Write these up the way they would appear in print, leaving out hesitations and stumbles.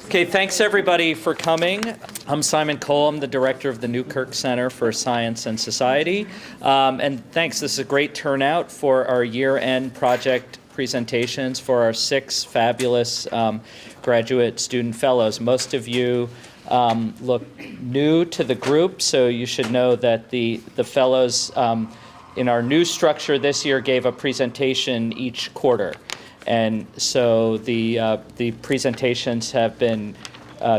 Okay, thanks everybody for coming. I'm Simon Cole. I'm the director of the Newkirk Center for Science and Society. And thanks, this is a great turnout for our year-end project presentations for our 6 fabulous graduate student fellows. Most of you look new to the group, so you should know that the fellows in our new structure this year gave a presentation each quarter. And so the presentations have been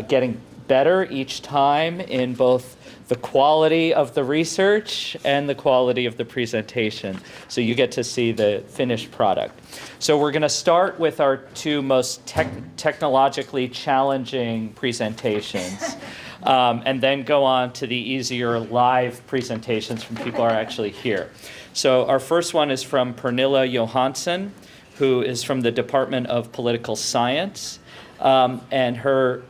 getting better each time in both the quality of the research and the quality of the presentation. So you get to see the finished product. So we're going to start with our 2 most technologically challenging presentations, and then go on to the easier live presentations from people who are actually here. So our first one is from Pernilla Johanssen, who is from the Department of Political Science. And her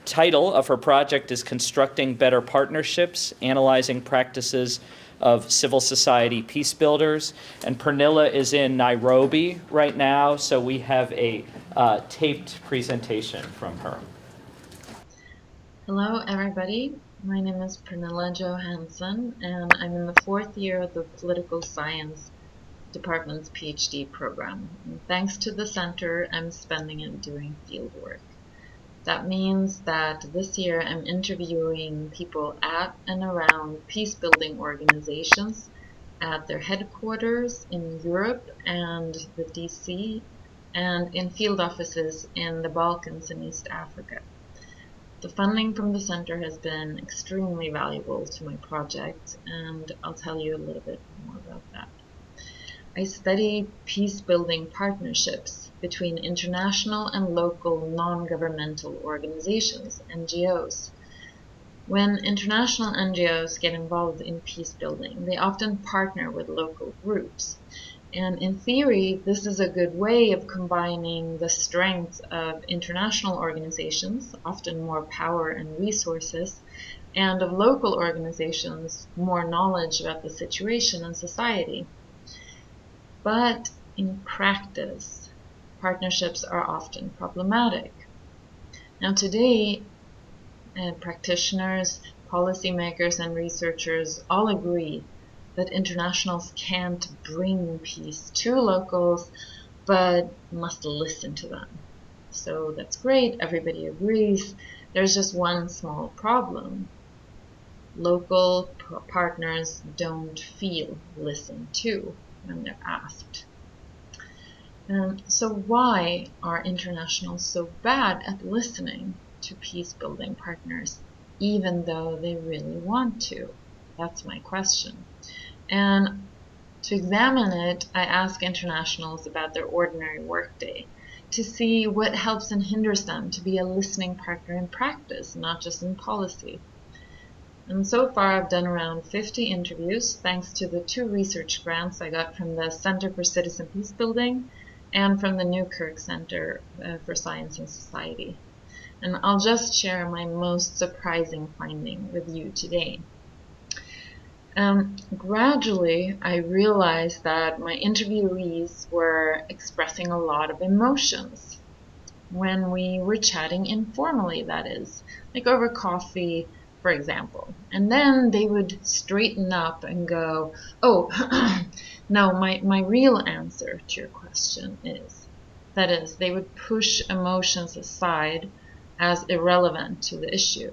title of her project is Constructing Better Partnerships, Analyzing Practices of Civil Society Peace Builders. And Pernilla is in Nairobi right now, so we have a taped presentation from her. Hello, everybody. My name is Pernilla Johanssen, and I'm in the 4th year of the Political Science Department's PhD program. And thanks to the center, I'm spending it doing field work. That means that this year I'm interviewing people at and around peace-building organizations at their headquarters in Europe and the DC, and in field offices in the Balkans and East Africa. The funding from the center has been extremely valuable to my project, and I'll tell you a little bit more about that. I study peace-building partnerships between international and local non-governmental organizations, NGOs. When international NGOs get involved in peace building, they often partner with local groups. And in theory, this is a good way of combining the strengths of international organizations, often more power and resources, and of local organizations, more knowledge about the situation and society. But in practice, partnerships are often problematic. Now today, practitioners, policymakers, and researchers all agree that internationals can't bring peace to locals, but must listen to them. So that's great, everybody agrees. There's just one small problem. Local partners don't feel listened to when they're asked. So why are internationals so bad at listening to peace-building partners, even though they really want to? That's my question. And to examine it, I ask internationals about their ordinary workday to see what helps and hinders them to be a listening partner in practice, not just in policy. And so far, I've done around 50 interviews, thanks to the 2 research grants I got from the Center for Citizen Peace Building and from the Newkirk Center for Science and Society. And I'll just share my most surprising finding with you today. Gradually, I realized that my interviewees were expressing a lot of emotions when we were chatting informally, that is, like over coffee, for example. And then they would straighten up and go, oh, no, my real answer to your question is, that is, they would push emotions aside as irrelevant to the issue.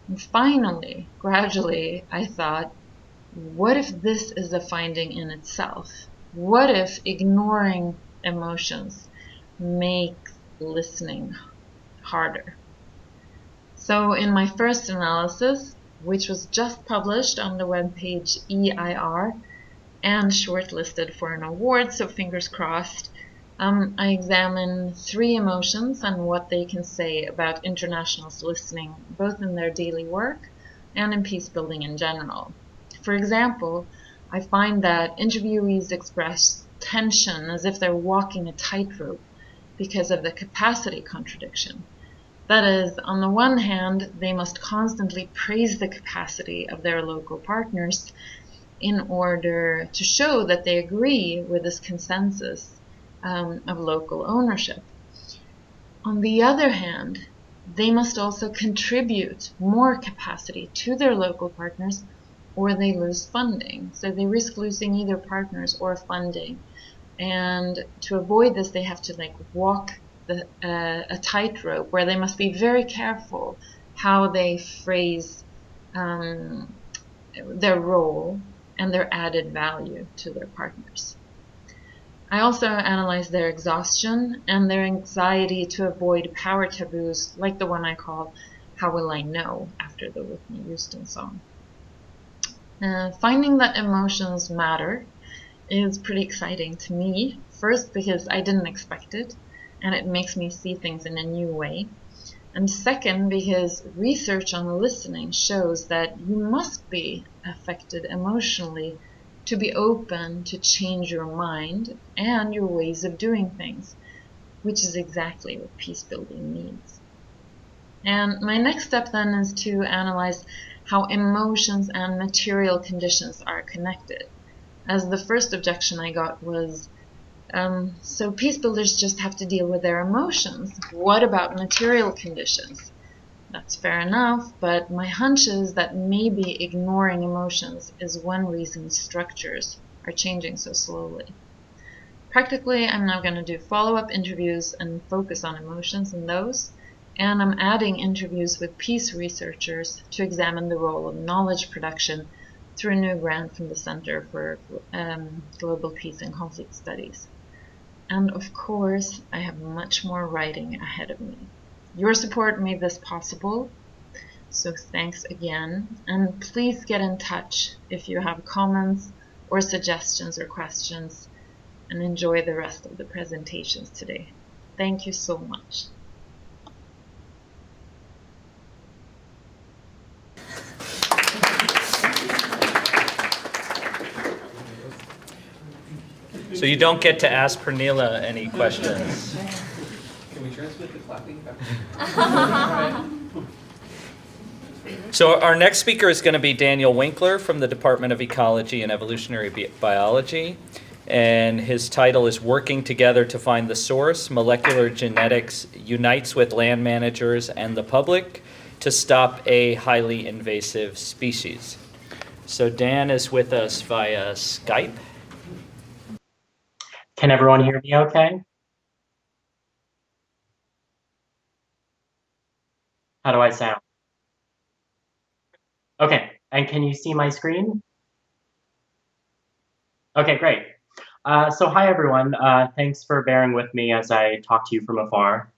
And finally, gradually, I thought, what if this is a finding in itself? What if ignoring emotions makes listening harder? So in my first analysis, which was just published on the webpage EIR and shortlisted for an award, so fingers crossed, I examined 3 emotions and what they can say about internationals listening, both in their daily work and in peace building in general. For example, I find that interviewees express tension as if they're walking a tightrope because of the capacity contradiction. That is, on the one hand, they must constantly praise the capacity of their local partners in order to show that they agree with this consensus of local ownership. On the other hand, they must also contribute more capacity to their local partners or they lose funding. So they risk losing either partners or funding. And to avoid this, they have to walk a tightrope where they must be very careful how they phrase their role and their added value to their partners. I also analyzed their exhaustion and their anxiety to avoid power taboos, like the one I call "How Will I Know?" after the Whitney Houston song. Finding that emotions matter is pretty exciting to me. First, because I didn't expect it, and it makes me see things in a new way. And second, because research on listening shows that you must be affected emotionally to be open to change your mind and your ways of doing things, which is exactly what peace building needs. And my next step then is to analyze how emotions and material conditions are connected. As the first objection I got was, so peace builders just have to deal with their emotions. What about material conditions? That's fair enough, but my hunch is that maybe ignoring emotions is one reason structures are changing so slowly. Practically, I'm now going to do follow-up interviews and focus on emotions in those, and I'm adding interviews with peace researchers to examine the role of knowledge production through a new grant from the Center for Global Peace and Conflict Studies. And of course, I have much more writing ahead of me. Your support made this possible, so thanks again. And please get in touch if you have comments or suggestions or questions, and enjoy the rest of the presentations today. Thank you so much. So you don't get to ask Pernilla any questions. Can we transmit the clapping? So our next speaker is going to be Daniel Winkler from the Department of Ecology and Evolutionary Biology. And his title is Working Together to Find the Source, Molecular Genetics Unites with Land Managers and the Public to Stop a Highly Invasive Species. So Dan is with us via Skype. Can everyone hear me okay? How do I sound? Okay, and can you see my screen? Okay, great. So hi everyone, thanks for bearing with me as I talk to you from afar.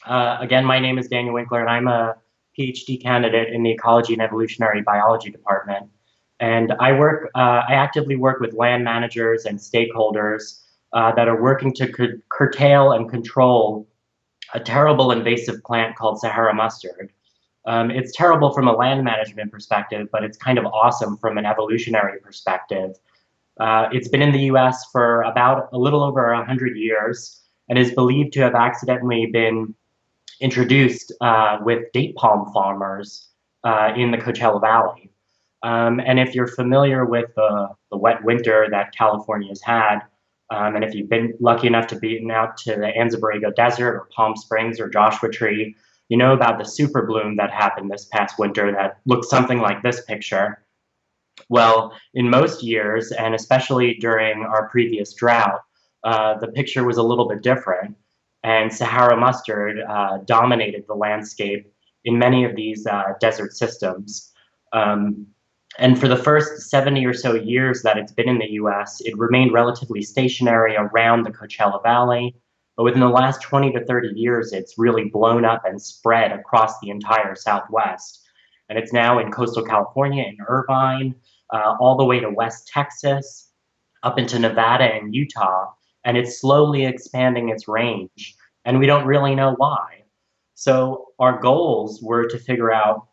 Again, my name is Daniel Winkler and I'm a PhD candidate in the Ecology and Evolutionary Biology department. And I actively work with land managers and stakeholders that are working to curtail and control a terrible invasive plant called Sahara mustard. It's terrible from a land management perspective, but it's kind of awesome from an evolutionary perspective. It's been in the US for about a little over 100 years and is believed to have accidentally been introduced with date palm farmers in the Coachella Valley. And if you're familiar with the wet winter that California's had, and if you've been lucky enough to be out to the Anza-Borrego Desert or Palm Springs or Joshua Tree, you know about the super bloom that happened this past winter that looks something like this picture. Well, in most years, and especially during our previous drought, the picture was a little bit different, and Sahara mustard dominated the landscape in many of these desert systems. And for the first 70 or so years that it's been in the US, it remained relatively stationary around the Coachella Valley. But within the last 20 to 30 years, it's really blown up and spread across the entire Southwest. And it's now in coastal California, in Irvine, all the way to West Texas, up into Nevada and Utah. And it's slowly expanding its range. And we don't really know why. So our goals were to figure out,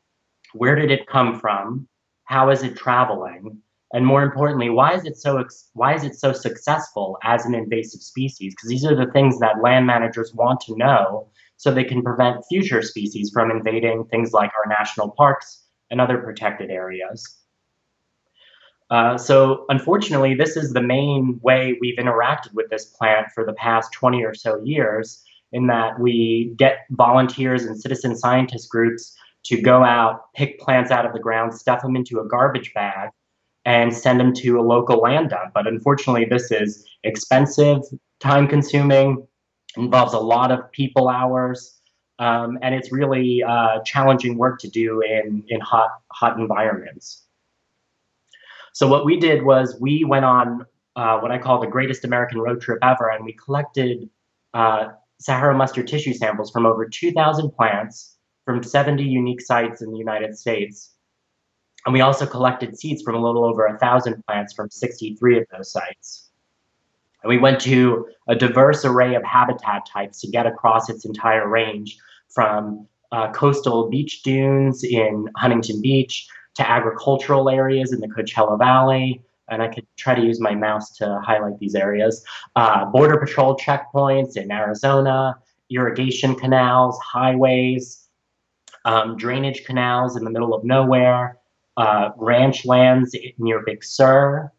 where did it come from? How is it traveling? And more importantly, why is it so successful as an invasive species? Because these are the things that land managers want to know so they can prevent future species from invading things like our national parks and other protected areas. So unfortunately, this is the main way we've interacted with this plant for the past 20 or so years. in that we get volunteers and citizen scientist groups to go out, pick plants out of the ground, stuff them into a garbage bag, and send them to a local land dump. But unfortunately, this is expensive, time-consuming, involves a lot of people hours, and it's really challenging work to do in hot environments. So what we did was we went on what I call the greatest American road trip ever, and we collected Sahara mustard tissue samples from over 2,000 plants from 70 unique sites in the United States. And we also collected seeds from a little over 1,000 plants from 63 of those sites. And we went to a diverse array of habitat types to get across its entire range, from coastal beach dunes in Huntington Beach to agricultural areas in the Coachella Valley. And I could try to use my mouse to highlight these areas. Border patrol checkpoints in Arizona, irrigation canals, highways, drainage canals in the middle of nowhere, ranch lands near Big Sur.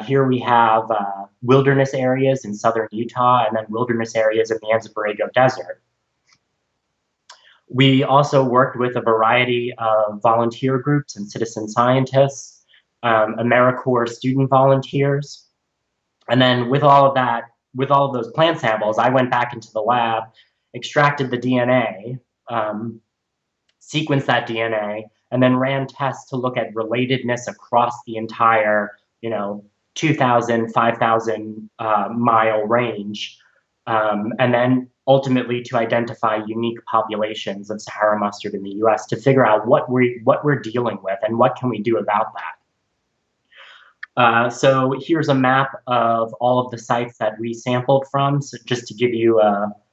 Here we have wilderness areas in southern Utah, and then wilderness areas in the Anza-Borrego Desert. We also worked with a variety of volunteer groups and citizen scientists, AmeriCorps student volunteers. And then with all of that, with all of those plant samples, I went back into the lab, extracted the DNA, sequenced that DNA, and then ran tests to look at relatedness across the entire, 2,000, 5,000 mile range, and then ultimately to identify unique populations of Sahara mustard in the US to figure out what we're dealing with and what can we do about that. So here's a map of all of the sites that we sampled from, so just to give you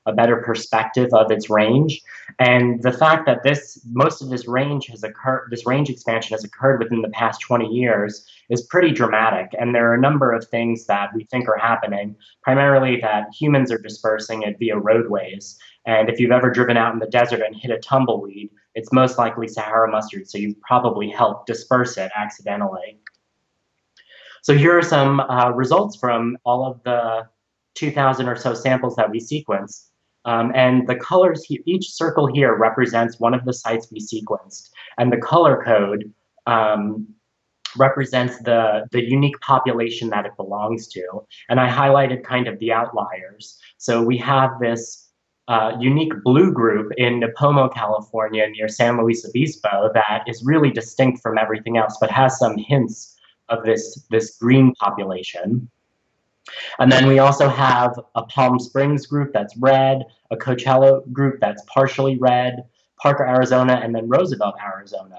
a better perspective of its range. And the fact that most of this range expansion has occurred within the past 20 years is pretty dramatic. And there are a number of things that we think are happening, primarily that humans are dispersing it via roadways. And if you've ever driven out in the desert and hit a tumbleweed, it's most likely Sahara mustard, so you've probably helped disperse it accidentally. So here are some results from all of the 2,000 or so samples that we sequenced. And the colors here, each circle here represents one of the sites we sequenced. And the color code represents the unique population that it belongs to. And I highlighted kind of the outliers. So we have this unique blue group in Nipomo, California, near San Luis Obispo, that is really distinct from everything else, but has some hints of this green population. And then we also have a Palm Springs group that's red, a Coachella group that's partially red, Parker, Arizona, and then Roosevelt, Arizona.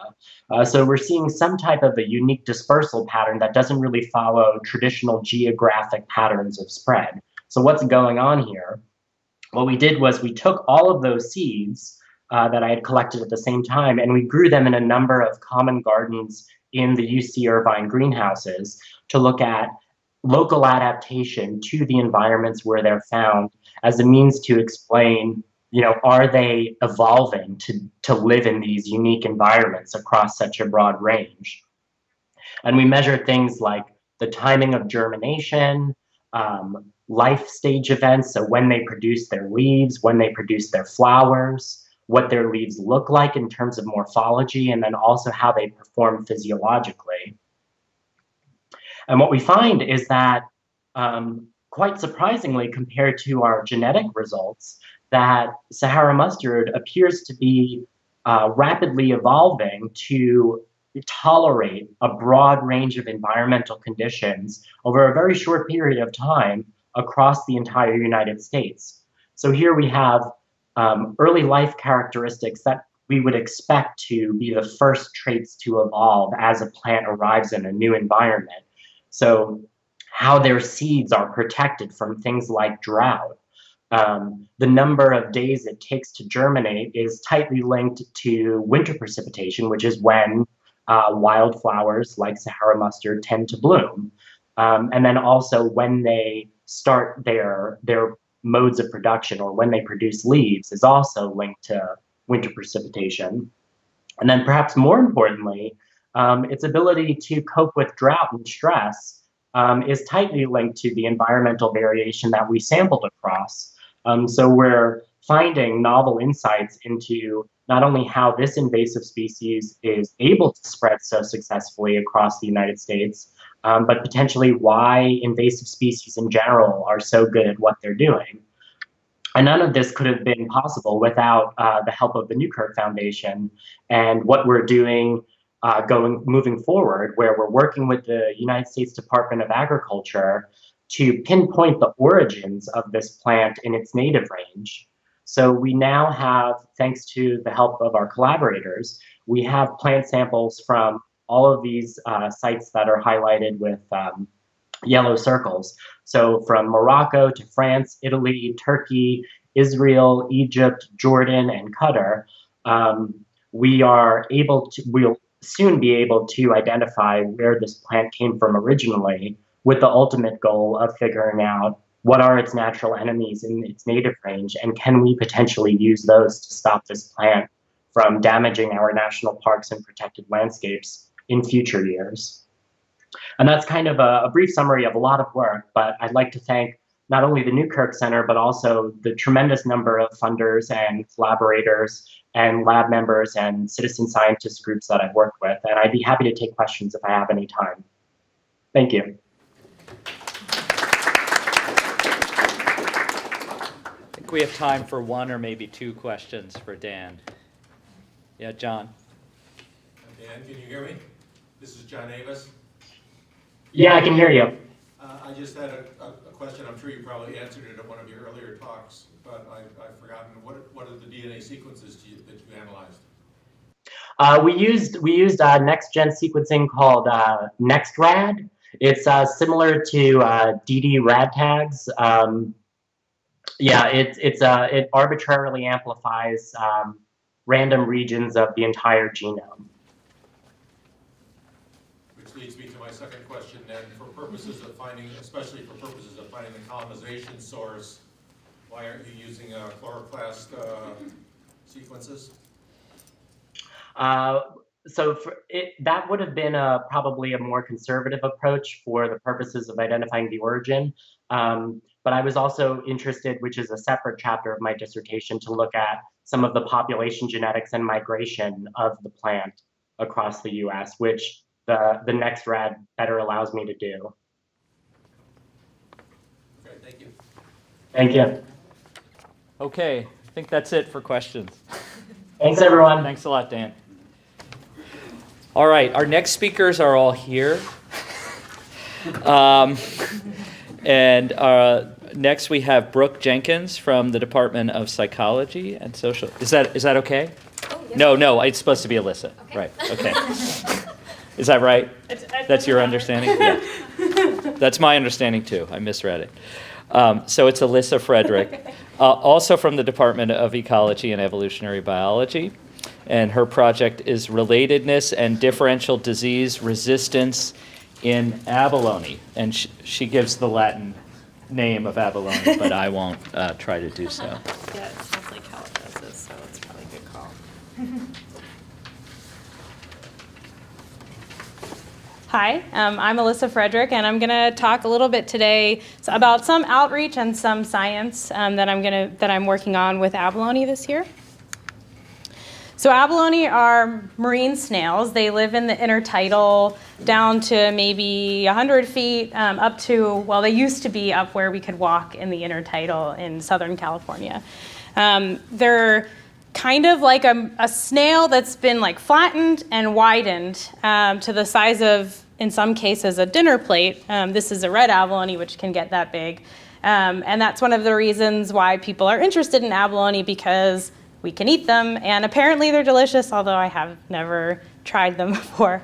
So we're seeing some type of a unique dispersal pattern that doesn't really follow traditional geographic patterns of spread. So what's going on here? What we did was we took all of those seeds that I had collected at the same time, and we grew them in a number of common gardens in the UC Irvine greenhouses to look at local adaptation to the environments where they're found as a means to explain, are they evolving to live in these unique environments across such a broad range? And we measure things like the timing of germination, life stage events, so when they produce their leaves, when they produce their flowers, what their leaves look like in terms of morphology, and then also how they perform physiologically. And what we find is that, quite surprisingly, compared to our genetic results, that Sahara mustard appears to be rapidly evolving to tolerate a broad range of environmental conditions over a very short period of time across the entire United States. So here we have early life characteristics that we would expect to be the first traits to evolve as a plant arrives in a new environment. So how their seeds are protected from things like drought. The number of days it takes to germinate is tightly linked to winter precipitation, which is when wildflowers like Sahara mustard tend to bloom. And then also when they start their modes of production, or when they produce leaves, is also linked to winter precipitation. And then perhaps more importantly, its ability to cope with drought and stress is tightly linked to the environmental variation that we sampled across. So we're finding novel insights into not only how this invasive species is able to spread so successfully across the United States, but potentially why invasive species in general are so good at what they're doing. And none of this could have been possible without the help of the Newkirk Foundation and what we're doing moving forward, where we're working with the United States Department of Agriculture to pinpoint the origins of this plant in its native range. So we now have, thanks to the help of our collaborators, we have plant samples from all of these sites that are highlighted with yellow circles. So from Morocco to France, Italy, Turkey, Israel, Egypt, Jordan, and Qatar, we'll soon be able to identify where this plant came from originally, with the ultimate goal of figuring out what are its natural enemies in its native range, and can we potentially use those to stop this plant from damaging our national parks and protected landscapes in future years. And that's kind of a brief summary of a lot of work, but I'd like to thank not only the Newkirk Center, but also the tremendous number of funders and collaborators and lab members and citizen scientist groups that I've worked with. And I'd be happy to take questions if I have any time. Thank you. I think we have time for one or maybe two questions for Dan. Yeah, John. Dan, can you hear me? This is John Avis. Yeah, I can hear you. I just had a question. I'm sure you probably answered it at one of your earlier talks, but I've forgotten. What are the DNA sequences that you analyzed? We used next-gen sequencing called NextRad. It's similar to dd-rad tags. It arbitrarily amplifies random regions of the entire genome. Which leads me to my second question then. For purposes of finding, especially for purposes of finding the colonization source, why aren't you using chloroplast sequences? That would have been probably a more conservative approach for the purposes of identifying the origin. But I was also interested, which is a separate chapter of my dissertation, to look at some of the population genetics and migration of the plant across the US, which the NextRad better allows me to do. Okay, thank you. Thank you. Okay, I think that's it for questions. Thanks, everyone. Thanks a lot, Dan. All right, our next speakers are all here. Next we have Brooke Jenkins from the Department of Psychology and Social. Is that okay? Oh, yes. No, it's supposed to be Alyssa. Okay. Right. Okay. Is that right? That's your understanding? Yeah. That's my understanding too. I misread it. So it's Alyssa Frederick, also from the Department of Ecology and Evolutionary Biology. And her project is Relatedness and Differential Disease Resistance in Abalone. And she gives the Latin name of Abalone, but I won't try to do so. Yeah, it sounds like how it does this, so it's probably a good call. Hi, I'm Alyssa Frederick, and I'm going to talk a little bit today about some outreach and some science that I'm working on with abalone this year. So abalone are marine snails. They live in the intertidal down to maybe 100 feet up to, well, they used to be up where we could walk in the intertidal in Southern California. They're kind of like a snail that's been like flattened and widened to the size of, in some cases, a dinner plate. This is a red abalone, which can get that big. And that's one of the reasons why people are interested in abalone, because we can eat them, and apparently they're delicious, although I have never tried them before.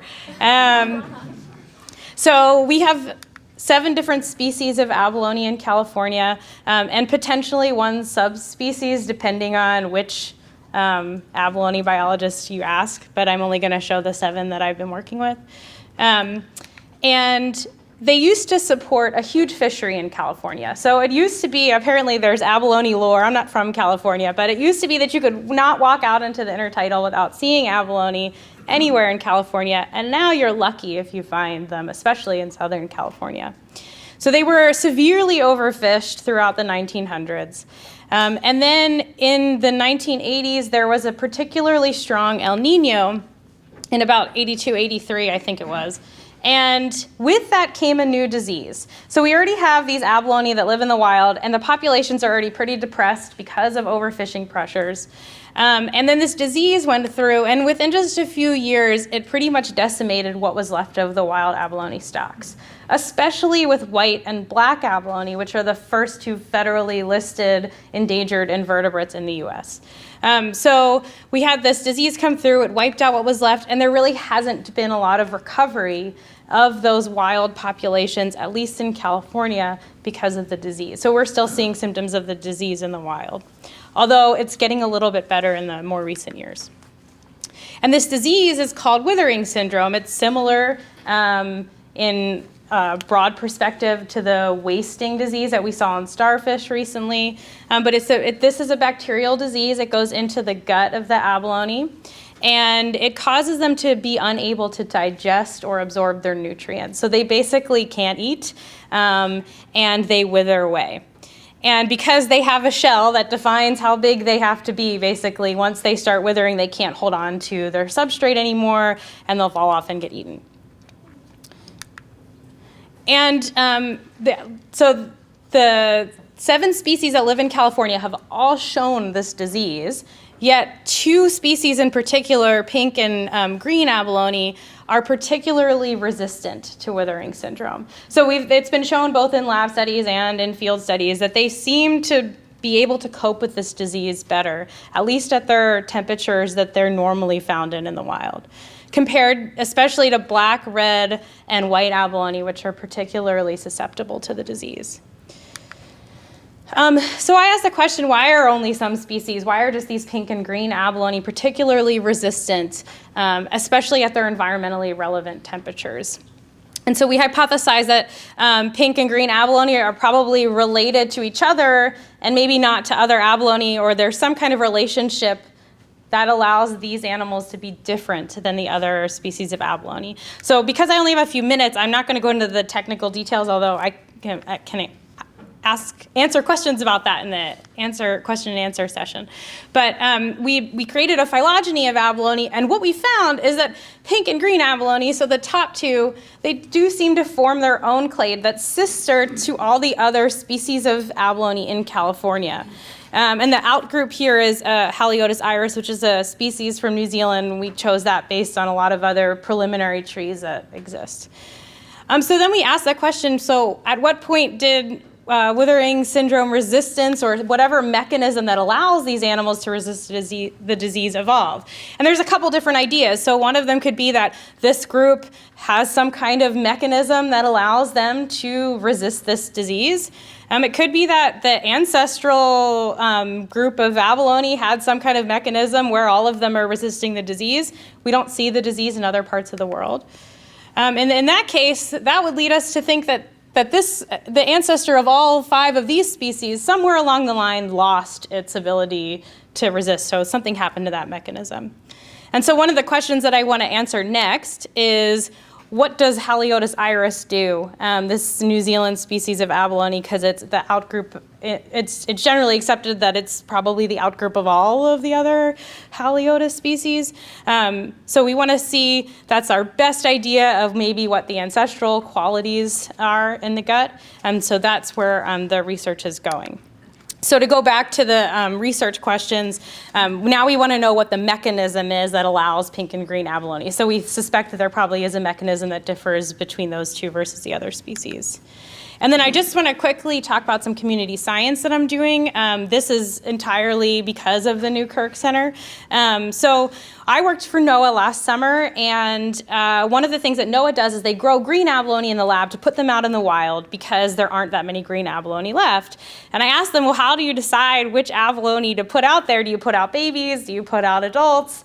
So we have 7 different species of abalone in California, and potentially one subspecies, depending on which abalone biologist you ask, but I'm only going to show the 7 that I've been working with. And they used to support a huge fishery in California. So it used to be, apparently there's abalone lore, I'm not from California, but it used to be that you could not walk out into the intertidal without seeing abalone anywhere in California, and now you're lucky if you find them, especially in Southern California. So they were severely overfished throughout the 1900s. And then in the 1980s, there was a particularly strong El Nino in about 82, 83, I think it was. And with that came a new disease. So we already have these abalone that live in the wild, and the populations are already pretty depressed because of overfishing pressures. And then this disease went through, and within just a few years, it pretty much decimated what was left of the wild abalone stocks, especially with white and black abalone, which are the first two federally listed endangered invertebrates in the US. So we had this disease come through, it wiped out what was left, and there really hasn't been a lot of recovery of those wild populations, at least in California, because of the disease. So we're still seeing symptoms of the disease in the wild, although it's getting a little bit better in the more recent years. And this disease is called withering syndrome. It's similar in broad perspective to the wasting disease that we saw in starfish recently. But this is a bacterial disease. It goes into the gut of the abalone, and it causes them to be unable to digest or absorb their nutrients. So they basically can't eat, and they wither away. And because they have a shell that defines how big they have to be, basically, once they start withering, they can't hold on to their substrate anymore, and they'll fall off and get eaten. And so the 7 species that live in California have all shown this disease, yet 2 species in particular, pink and green abalone, are particularly resistant to withering syndrome. So it's been shown both in lab studies and in field studies that they seem to be able to cope with this disease better, at least at their temperatures that they're normally found in the wild, compared especially to black, red, and white abalone, which are particularly susceptible to the disease. So I asked the question, why are only some species, why are just these pink and green abalone particularly resistant, especially at their environmentally relevant temperatures? And so we hypothesized that pink and green abalone are probably related to each other and maybe not to other abalone, or there's some kind of relationship that allows these animals to be different than the other species of abalone. So because I only have a few minutes, I'm not going to go into the technical details, although I can answer questions about that in the question and answer session. But we created a phylogeny of abalone, and what we found is that pink and green abalone, so the top 2, they do seem to form their own clade that's sister to all the other species of abalone in California. And the outgroup here is Haliotis iris, which is a species from New Zealand. We chose that based on a lot of other preliminary trees that exist. So then we asked that question, so at what point did withering syndrome resistance, or whatever mechanism that allows these animals to resist the disease, evolve? And there's a couple different ideas. So one of them could be that this group has some kind of mechanism that allows them to resist this disease. It could be that the ancestral group of abalone had some kind of mechanism where all of them are resisting the disease. We don't see the disease in other parts of the world. And in that case, that would lead us to think that the ancestor of all 5 of these species, somewhere along the line, lost its ability to resist. So something happened to that mechanism. And so one of the questions that I want to answer next is, what does Haliotis iris do? This New Zealand species of abalone, because it's the outgroup, it's generally accepted that it's probably the outgroup of all of the other Haliotis species. So we want to see, that's our best idea of maybe what the ancestral qualities are in the gut. And so that's where the research is going. So to go back to the research questions, now we want to know what the mechanism is that allows pink and green abalone. So we suspect that there probably is a mechanism that differs between those 2 versus the other species. And then I just want to quickly talk about some community science that I'm doing. This is entirely because of the Newkirk Center. So I worked for NOAA last summer, and one of the things that NOAA does is they grow green abalone in the lab to put them out in the wild because there aren't that many green abalone left. And I asked them, well, how do you decide which abalone to put out there? Do you put out babies? Do you put out adults?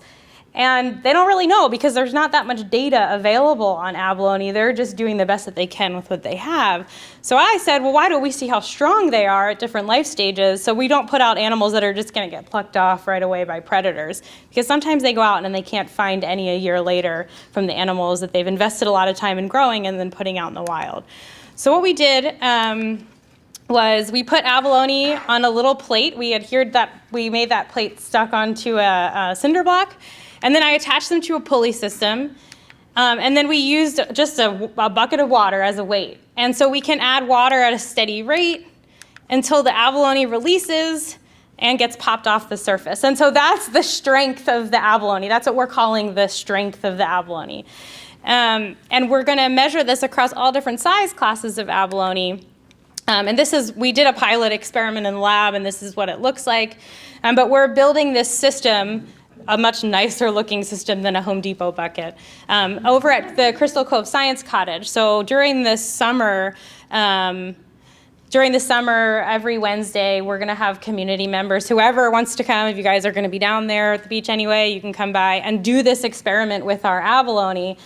And they don't really know because there's not that much data available on abalone. They're just doing the best that they can with what they have. So I said, well, why don't we see how strong they are at different life stages so we don't put out animals that are just going to get plucked off right away by predators? Because sometimes they go out and they can't find any a year later from the animals that they've invested a lot of time in growing and then putting out in the wild. So what we did was we put abalone on a little plate. We made that plate stuck onto a cinder block, and then I attached them to a pulley system, and then we used just a bucket of water as a weight. And so we can add water at a steady rate until the abalone releases and gets popped off the surface. And so that's the strength of the abalone. That's what we're calling the strength of the abalone. And we're going to measure this across all different size classes of abalone. And we did a pilot experiment in the lab, and this is what it looks like. But we're building this system, a much nicer looking system than a Home Depot bucket, over at the Crystal Cove Science Cottage. So during the summer, every Wednesday, we're going to have community members. Whoever wants to come, if you guys are going to be down there at the beach anyway, you can come by and do this experiment with our abalone,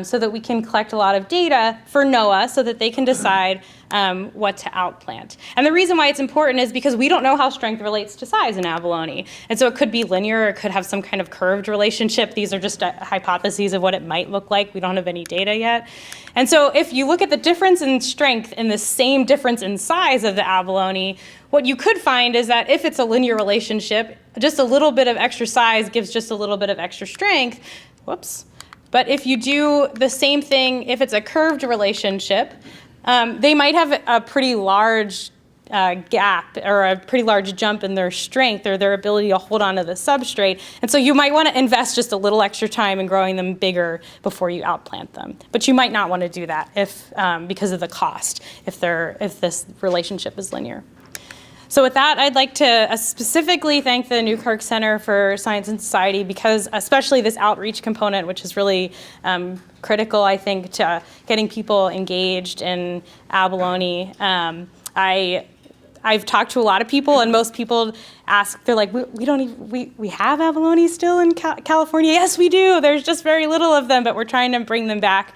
so that we can collect a lot of data for NOAA so that they can decide what to outplant. And the reason why it's important is because we don't know how strength relates to size in abalone. And so it could be linear, or it could have some kind of curved relationship. These are just hypotheses of what it might look like. We don't have any data yet. And so if you look at the difference in strength and the same difference in size of the abalone, what you could find is that if it's a linear relationship, just a little bit of extra size gives just a little bit of extra strength. Whoops. But if you do the same thing, if it's a curved relationship, they might have a pretty large gap or a pretty large jump in their strength or their ability to hold onto the substrate. And so you might want to invest just a little extra time in growing them bigger before you outplant them. But you might not want to do that because of the cost, if this relationship is linear. So with that, I'd like to specifically thank the Newkirk Center for Science and Society, because especially this outreach component, which is really critical, I think, to getting people engaged in abalone. I've talked to a lot of people, and most people ask, they're like, we have abalone still in California? Yes, we do. There's just very little of them, but we're trying to bring them back.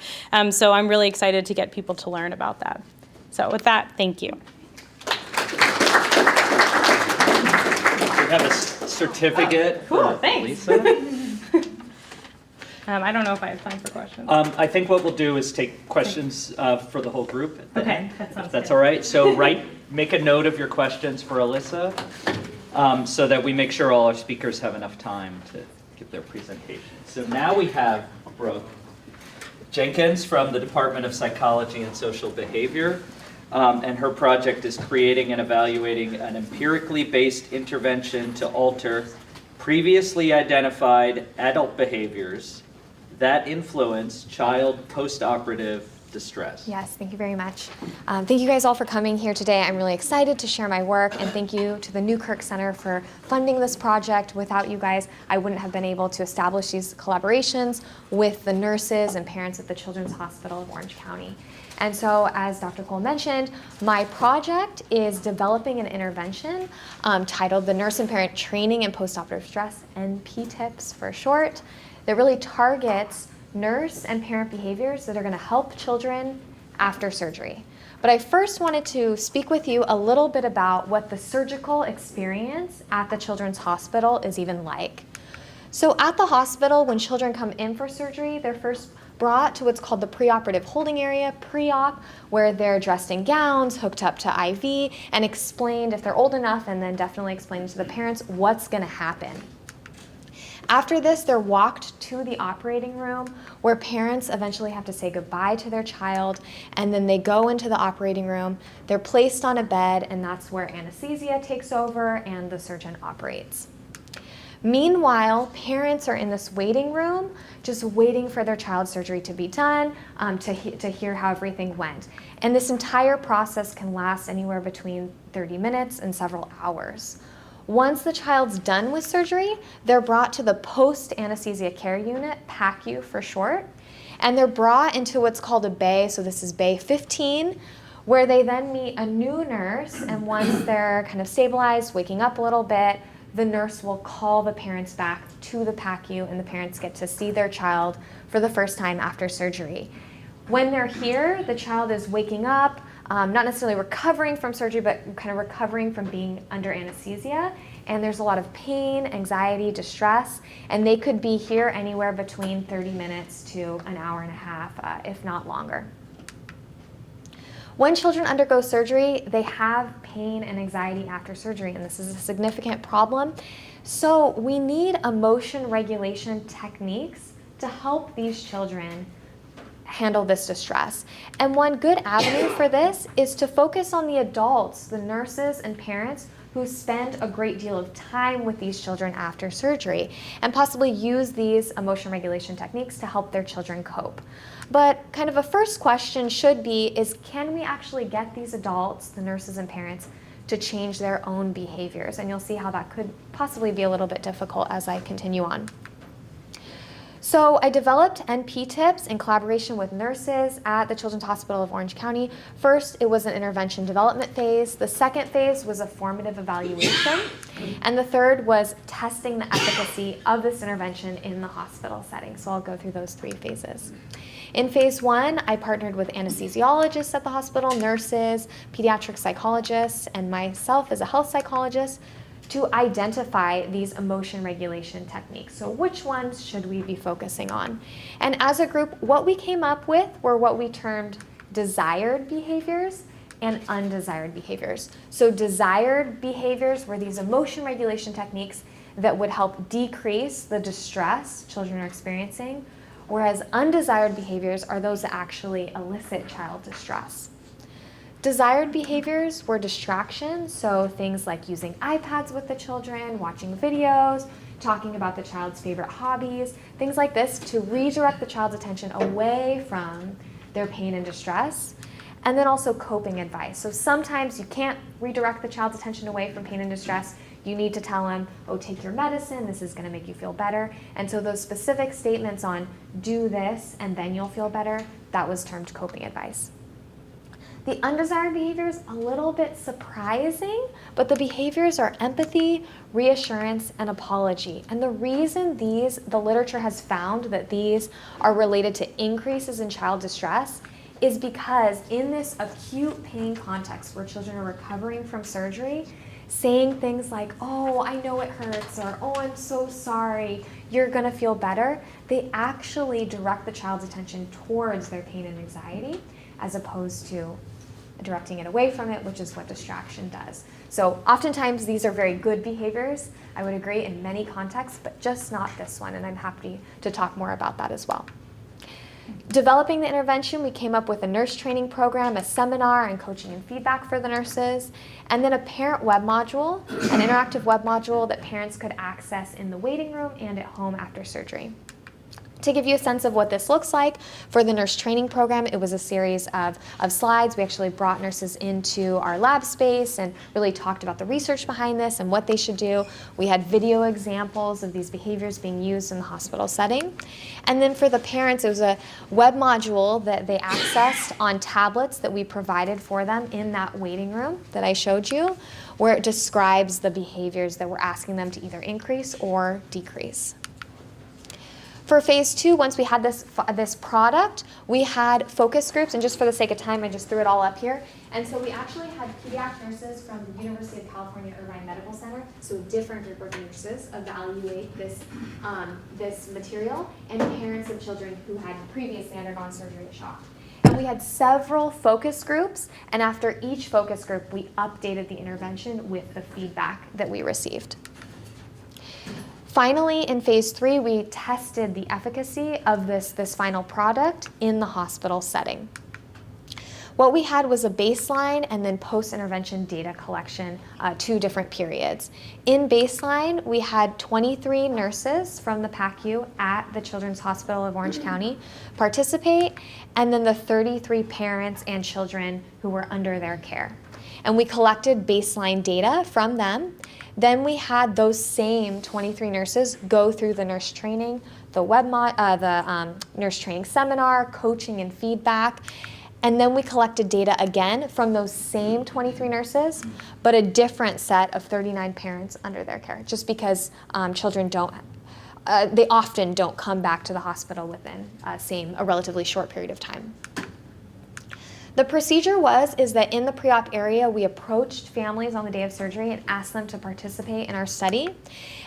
So I'm really excited to get people to learn about that. So with that, thank you. We have a certificate. Cool, thanks. Lisa. I don't know if I have time for questions. I think what we'll do is take questions for the whole group at the Okay, end, that sounds if that's good. all right. So make a note of your questions for Alyssa, so that we make sure all our speakers have enough time to give their presentation. So now we have Brooke Jenkins from the Department of Psychology and Social Behavior. And her project is creating and evaluating an empirically based intervention to alter previously identified adult behaviors that influence child postoperative distress. Yes, thank you very much. Thank you guys all for coming here today. I'm really excited to share my work, and thank you to the Newkirk Center for funding this project. Without you guys, I wouldn't have been able to establish these collaborations with the nurses and parents at the Children's Hospital of Orange County. And so, as Dr. Cole mentioned, my project is developing an intervention titled the Nurse and Parent Training in Postoperative Stress, NPTIPS for short, that really targets nurse and parent behaviors that are going to help children after surgery. But I first wanted to speak with you a little bit about what the surgical experience at the Children's Hospital is even like. So at the hospital, when children come in for surgery, they're first brought to what's called the preoperative holding area, pre-op, where they're dressed in gowns, hooked up to IV, and explained, if they're old enough, and then definitely explained to the parents what's going to happen. After this, they're walked to the operating room, where parents eventually have to say goodbye to their child, and then they go into the operating room. They're placed on a bed, and that's where anesthesia takes over and the surgeon operates. Meanwhile, parents are in this waiting room, just waiting for their child's surgery to be done, to hear how everything went. And this entire process can last anywhere between 30 minutes and several hours. Once the child's done with surgery, they're brought to the post-anesthesia care unit, PACU for short, and they're brought into what's called a bay, so this is bay 15, where they then meet a new nurse, and once they're kind of stabilized, waking up a little bit, the nurse will call the parents back to the PACU, and the parents get to see their child for the first time after surgery. When they're here, the child is waking up, not necessarily recovering from surgery, but kind of recovering from being under anesthesia. And there's a lot of pain, anxiety, distress, and they could be here anywhere between 30 minutes to an hour and a half, if not longer. When children undergo surgery, they have pain and anxiety after surgery, and this is a significant problem. So we need emotion regulation techniques to help these children handle this distress. And one good avenue for this is to focus on the adults, the nurses and parents who spend a great deal of time with these children after surgery, and possibly use these emotion regulation techniques to help their children cope. But kind of a first question should be is, can we actually get these adults, the nurses and parents, to change their own behaviors? And you'll see how that could possibly be a little bit difficult as I continue on. So I developed NP tips in collaboration with nurses at the Children's Hospital of Orange County. First, it was an intervention development phase. The second phase was a formative evaluation. And the third was testing the efficacy of this intervention in the hospital setting. So I'll go through those 3 phases. In phase 1, I partnered with anesthesiologists at the hospital, nurses, pediatric psychologists, and myself as a health psychologist to identify these emotion regulation techniques. So which ones should we be focusing on? And as a group, what we came up with were what we termed desired behaviors and undesired behaviors. So desired behaviors were these emotion regulation techniques that would help decrease the distress children are experiencing, whereas undesired behaviors are those that actually elicit child distress. Desired behaviors were distractions, so things like using iPads with the children, watching videos, talking about the child's favorite hobbies, things like this to redirect the child's attention away from their pain and distress. And then also coping advice. So sometimes you can't redirect the child's attention away from pain and distress. You need to tell them, oh, take your medicine, this is going to make you feel better. And so those specific statements on do this and then you'll feel better, that was termed coping advice. The undesired behaviors, a little bit surprising, but the behaviors are empathy, reassurance, and apology. And the reason the literature has found that these are related to increases in child distress is because in this acute pain context where children are recovering from surgery, saying things like, oh, I know it hurts, or oh, I'm so sorry, you're gonna feel better, they actually direct the child's attention towards their pain and anxiety as opposed to directing it away from it, which is what distraction does. So oftentimes these are very good behaviors, I would agree, in many contexts, but just not this one, and I'm happy to talk more about that as well. Developing the intervention, we came up with a nurse training program, a seminar, and coaching and feedback for the nurses, and then a parent web module, an interactive web module that parents could access in the waiting room and at home after surgery. To give you a sense of what this looks like, for the nurse training program, it was a series of slides. We actually brought nurses into our lab space and really talked about the research behind this and what they should do. We had video examples of these behaviors being used in the hospital setting. And then for the parents, it was a web module that they accessed on tablets that we provided for them in that waiting room that I showed you, where it describes the behaviors that we're asking them to either increase or decrease. For phase 2, once we had this product, we had focus groups, and just for the sake of time, I just threw it all up here. And so we actually had pediatric nurses from the University of California Irvine Medical Center, so a different group of nurses, evaluate this material, and parents of children who had previously undergone surgery at shock. And we had several focus groups, and after each focus group, we updated the intervention with the feedback that we received. Finally, in phase 3, we tested the efficacy of this final product in the hospital setting. What we had was a baseline and then post-intervention data collection, 2 different periods. In baseline, we had 23 nurses from the PACU at the Children's Hospital of Orange County participate, and then the 33 parents and children who were under their care. And we collected baseline data from them. Then we had those same 23 nurses go through the nurse training, the nurse training seminar, coaching and feedback, and then we collected data again from those same 23 nurses, but a different set of 39 parents under their care, just because children they often don't come back to the hospital within a relatively short period of time. The procedure is that in the pre-op area, we approached families on the day of surgery and asked them to participate in our study.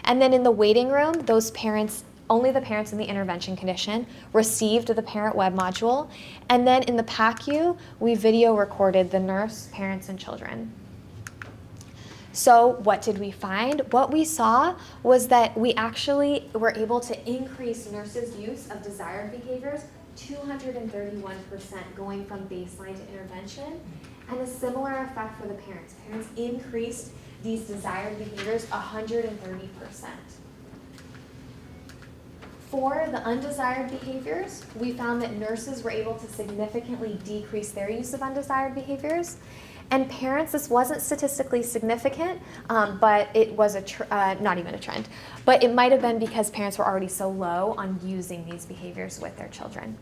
And then in the waiting room, those parents only the parents in the intervention condition received the parent web module. And then in the PACU, we video recorded the nurse, parents, and children. So what did we find? What we saw was that we actually were able to increase nurses' use of desired behaviors 231% going from baseline to intervention, and a similar effect for the parents. Parents increased these desired behaviors 130%. For the undesired behaviors, we found that nurses were able to significantly decrease their use of undesired behaviors. And parents, this wasn't statistically significant, but it was not even a trend. But it might have been because parents were already so low on using these behaviors with their children.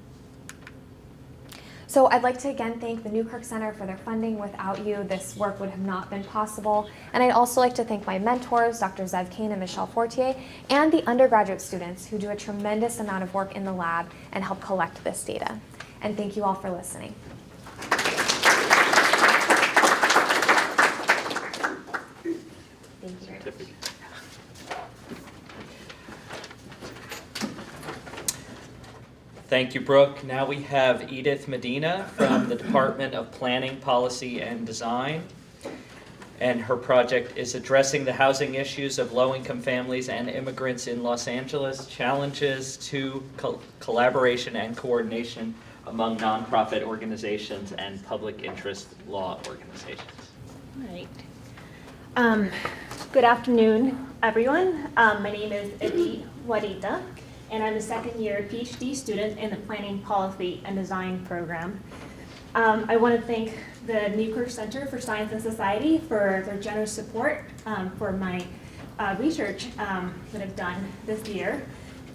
So I'd like to again thank the Newkirk Center for their funding. Without you, this work would have not been possible. And I'd also like to thank my mentors, Dr. Zev Kane and Michelle Fortier, and the undergraduate students who do a tremendous amount of work in the lab and help collect this data. And thank you all for listening. Thank you very much. Thank you, Brooke. Now we have Edith Medina from the Department of Planning, Policy, and Design. And her project is addressing the housing issues of low-income families and immigrants in Los Angeles, challenges to collaboration and coordination among nonprofit organizations and public interest law organizations. All right. Good afternoon, everyone. My name is Edith Wadita, and I'm a second-year PhD student in the Planning, Policy, and Design program. I want to thank the Newkirk Center for Science and Society for their generous support for my research that I've done this year.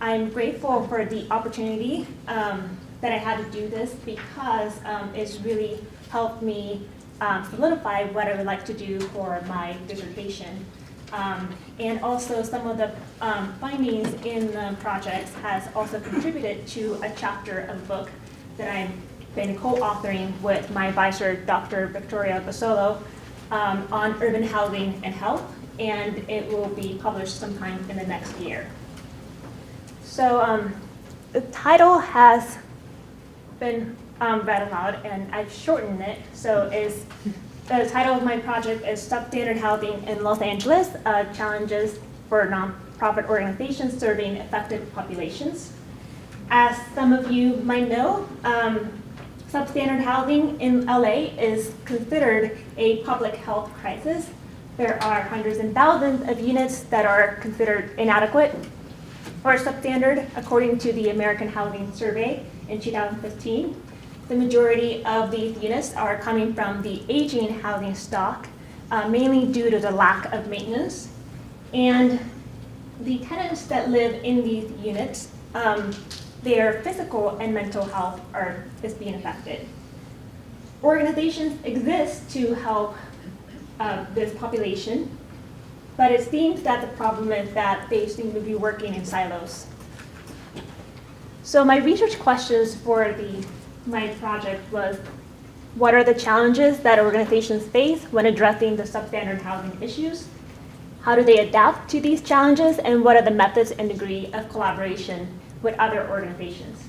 I'm grateful for the opportunity that I had to do this because it's really helped me solidify what I would like to do for my dissertation. And also some of the findings in the projects has also contributed to a chapter of the book that I've been co-authoring with my advisor, Dr. Victoria Basolo, on urban housing and health, and it will be published sometime in the next year. So the title has been read aloud, and I've shortened it, so the title of my project is Substandard Housing in Los Angeles, Challenges for Nonprofit Organizations Serving Affected Populations. As some of you might know, substandard housing in LA is considered a public health crisis. There are hundreds and thousands of units that are considered inadequate or substandard, according to the American Housing Survey in 2015. The majority of these units are coming from the aging housing stock, mainly due to the lack of maintenance. And the tenants that live in these units, their physical and mental health is being affected. Organizations exist to help this population, but it seems that the problem is that they seem to be working in silos. So my research questions for my project was, what are the challenges that organizations face when addressing the substandard housing issues? How do they adapt to these challenges, and what are the methods and degree of collaboration with other organizations?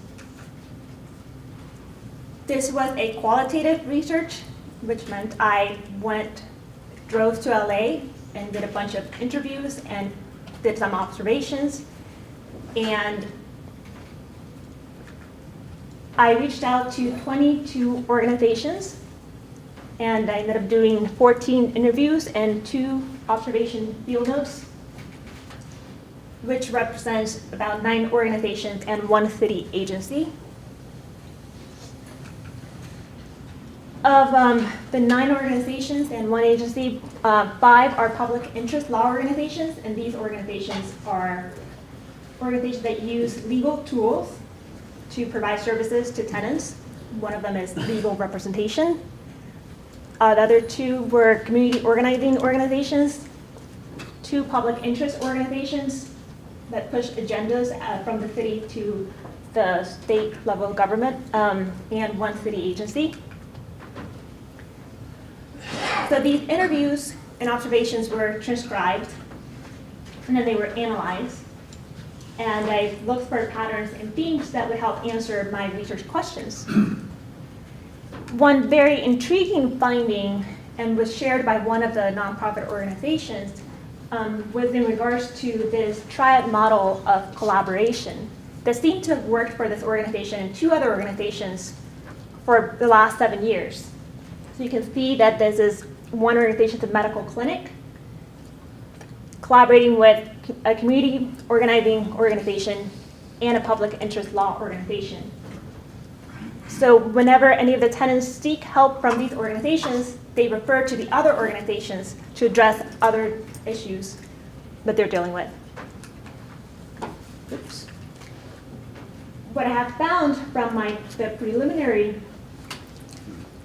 This was a qualitative research, which meant I drove to LA and did a bunch of interviews and did some observations. And I reached out to 22 organizations, and I ended up doing 14 interviews and 2 observation field notes, which represents about 9 organizations and 1 city agency. Of the 9 organizations and 1 agency, 5 are public interest law organizations, and these organizations are organizations that use legal tools to provide services to tenants. One of them is legal representation. The other 2 were community organizing organizations, 2 public interest organizations that push agendas from the city to the state level government, and 1 city agency. So these interviews and observations were transcribed, and then they were analyzed. and I looked for patterns and themes that would help answer my research questions. One very intriguing finding, and was shared by one of the nonprofit organizations, was in regards to this triad model of collaboration that seemed to have worked for this organization and 2 other organizations for the last 7 years. So you can see that this is one organization, the medical clinic, collaborating with a community organizing organization and a public interest law organization. So whenever any of the tenants seek help from these organizations, they refer to the other organizations to address other issues that they're dealing with. Oops. What I have found from the preliminary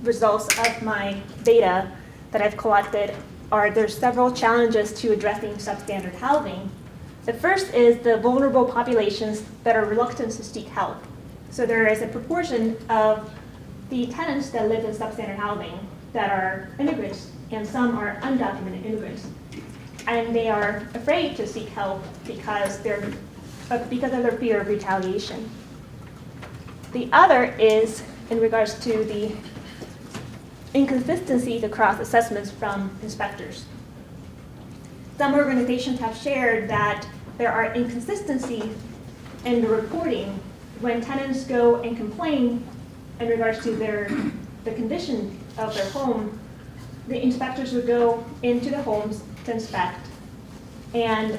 results of my data that I've collected are there's several challenges to addressing substandard housing. The first is the vulnerable populations that are reluctant to seek help. So there is a proportion of the tenants that live in substandard housing that are immigrants, and some are undocumented immigrants. And they are afraid to seek help because of their fear of retaliation. The other is in regards to the inconsistencies across assessments from inspectors. Some organizations have shared that there are inconsistencies in the reporting when tenants go and complain in regards to the condition of their home. The inspectors would go into the homes to inspect, and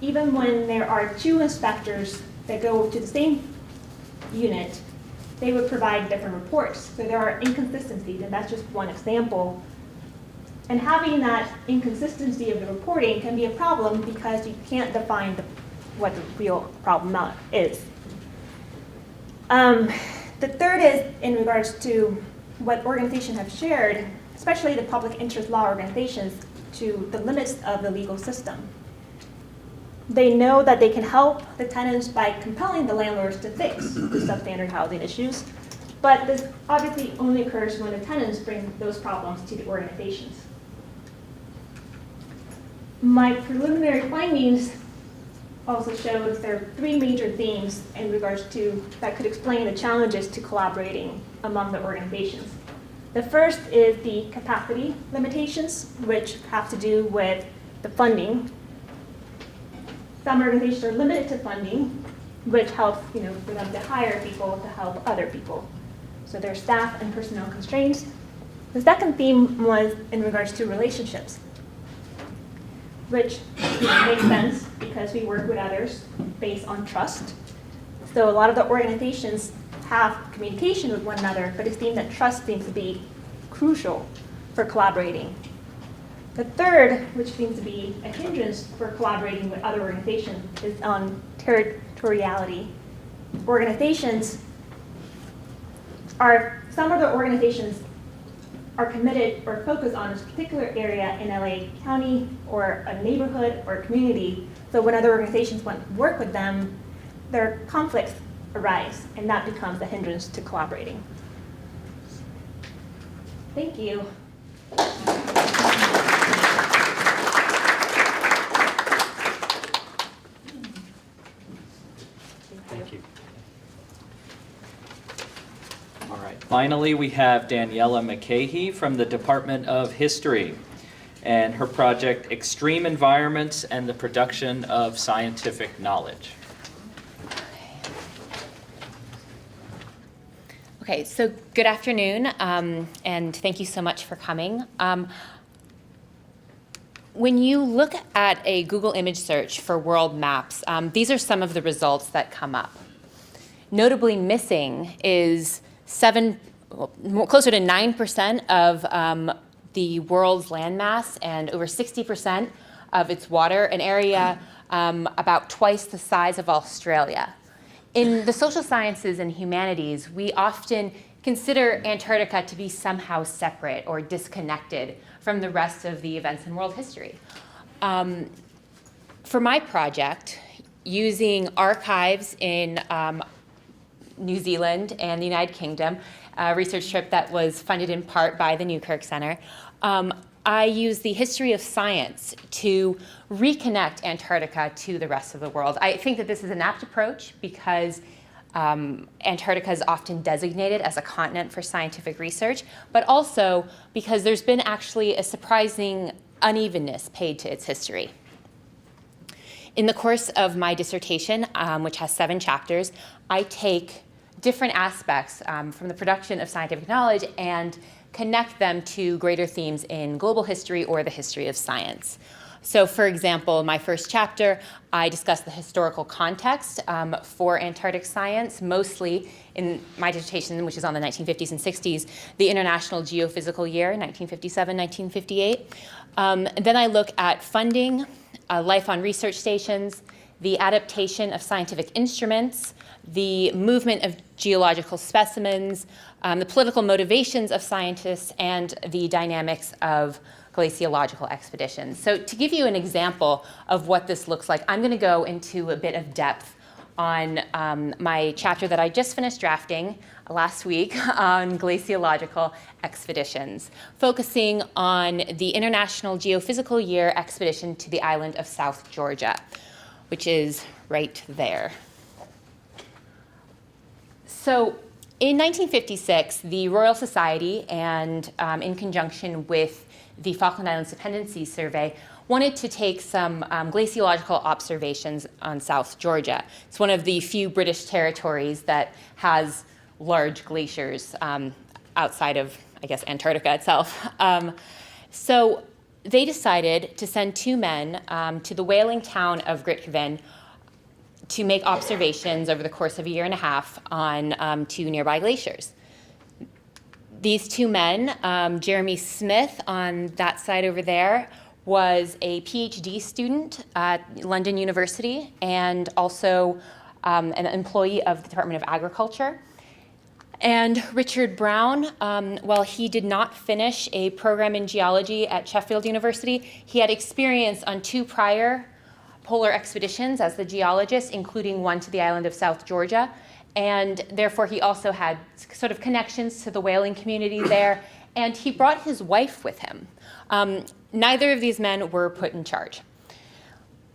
even when there are 2 inspectors that go to the same unit, they would provide different reports. So there are inconsistencies, and that's just one example. And having that inconsistency of the reporting can be a problem because you can't define what the real problem is. The third is in regards to what organizations have shared, especially the public interest law organizations, to the limits of the legal system. They know that they can help the tenants by compelling the landlords to fix the substandard housing issues, but this obviously only occurs when the tenants bring those problems to the organizations. My preliminary findings also shows there are 3 major themes in regards to that could explain the challenges to collaborating among the organizations. The first is the capacity limitations, which have to do with the funding. Some organizations are limited to funding, which helps for them to hire people to help other people. So there are staff and personnel constraints. The second theme was in regards to relationships, which makes sense because we work with others based on trust. So a lot of the organizations have communication with one another, but it seems that trust seems to be crucial for collaborating. The third, which seems to be a hindrance for collaborating with other organizations, is on territoriality. Some of the organizations are committed or focused on a particular area in LA County or a neighborhood or a community. So when other organizations want to work with them, their conflicts arise, and that becomes a hindrance to collaborating. Thank you. Thank you. All right. Finally, we have Daniella McCahey from the Department of History and her project, Extreme Environments and the Production of Scientific Knowledge. Okay, so good afternoon, and thank you so much for coming. When you look at a Google image search for world maps, these are some of the results that come up. Notably missing is closer to 9% of the world's landmass and over 60% of its water, an area about twice the size of Australia. In the social sciences and humanities, we often consider Antarctica to be somehow separate or disconnected from the rest of the events in world history. For my project, using archives in New Zealand and the United Kingdom, a research trip that was funded in part by the Newkirk Center, I use the history of science to reconnect Antarctica to the rest of the world. I think that this is an apt approach because Antarctica is often designated as a continent for scientific research, but also because there's been actually a surprising unevenness paid to its history. In the course of my dissertation, which has 7 chapters, I take different aspects from the production of scientific knowledge and connect them to greater themes in global history or the history of science. So, for example, my first chapter, I discuss the historical context for Antarctic science, mostly in my dissertation, which is on the 1950s and 60s, the International Geophysical Year, 1957-1958. Then I look at funding, life on research stations, the adaptation of scientific instruments, the movement of geological specimens, the political motivations of scientists, and the dynamics of glaciological expeditions. So to give you an example of what this looks like, I'm going to go into a bit of depth on my chapter that I just finished drafting last week on glaciological expeditions, focusing on the International Geophysical Year expedition to the island of South Georgia, which is right there. So in 1956, the Royal Society, and in conjunction with the Falkland Islands Dependency Survey, wanted to take some glaciological observations on South Georgia. It's one of the few British territories that has large glaciers outside of, I guess, Antarctica itself. So they decided to send 2 men to the whaling town of Grytgöven to make observations over the course of a year and a half on 2 nearby glaciers. These 2 men, Jeremy Smith on that side over there, was a PhD student at London University and also an employee of the Department of Agriculture. And Richard Brown, while he did not finish a program in geology at Sheffield University, he had experience on 2 prior polar expeditions as the geologist, including one to the island of South Georgia. And therefore, he also had sort of connections to the whaling community there. And he brought his wife with him. Neither of these men were put in charge.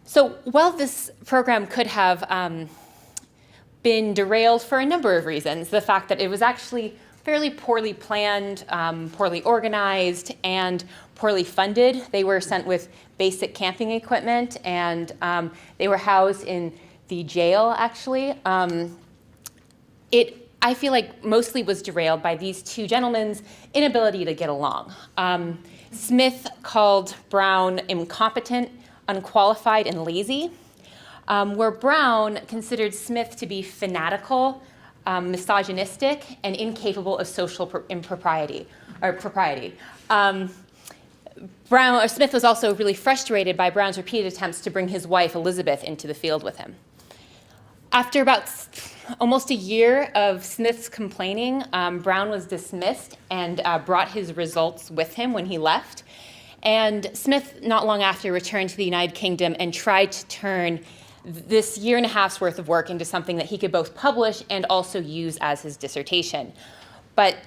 So while this program could have been derailed for a number of reasons, the fact that it was actually fairly poorly planned, poorly organized, and poorly funded. They were sent with basic camping equipment, and they were housed in the jail, actually. It, I feel like, mostly was derailed by these 2 gentlemen's inability to get along. Smith called Brown incompetent, unqualified, and lazy, where Brown considered Smith to be fanatical, misogynistic, and incapable of social propriety. Smith was also really frustrated by Brown's repeated attempts to bring his wife, Elizabeth, into the field with him. After about almost a year of Smith's complaining, Brown was dismissed and brought his results with him when he left. And Smith, not long after, returned to the United Kingdom and tried to turn this year and a half's worth of work into something that he could both publish and also use as his dissertation. But,